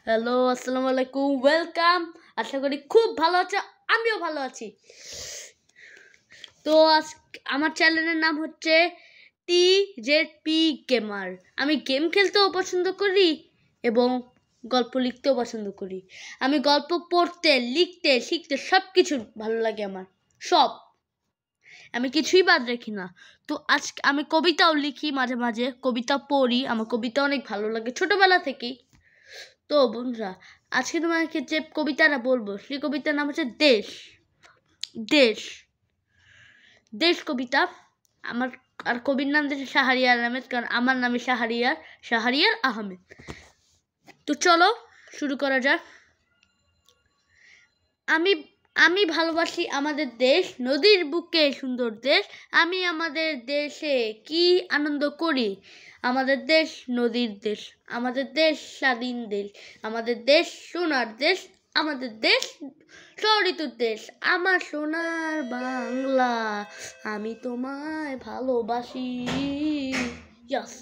Hello, আসসালামু আলাইকুম, welcome. আশা করি খুব ভালো আছে, আমিও ভালো আছি। তো আমার চ্যানেলের নাম হচ্ছে TZP গেমার। আমি গেম খেলতেও পছন্দ করি এবং গল্প লিখতেও পছন্দ করি। আমি গল্প পড়তে, লিখতে, শিখতে সব কিছু ভালো লাগে আমার, সব। আমি কিছুই বাদ রাখি না। তো আজকে আমি কবিতাও লিখি, মাঝে মাঝে কবিতা পড়ি। আমার কবিতা অনেক ভালো লাগে ছোটবেলা থেকেই। তো বন্ধুরা, আজকে তোমাকে যে কবিতাটা বলবো সেই কবিতার নাম হচ্ছে দেশ। দেশ দেশ কবিতা। আমার আর কবির নাম দিয়েছে শাহরিয়ার আহমেদ, কারণ আমার নামে শাহরিয়ার আহমেদ। তো চলো শুরু করা যাক। আমি আমি ভালোবাসি আমাদের দেশ, নদীর বুকে সুন্দর দেশ। আমি আমাদের দেশে কি আনন্দ করি। আমাদের দেশ নদীর দেশ, আমাদের দেশ স্বাধীন দেশ, আমাদের দেশ সোনার দেশ, আমাদের দেশ ঋতুর দেশ। আমার সোনার বাংলা, আমি তোমায় ভালোবাসি। ইয়াস।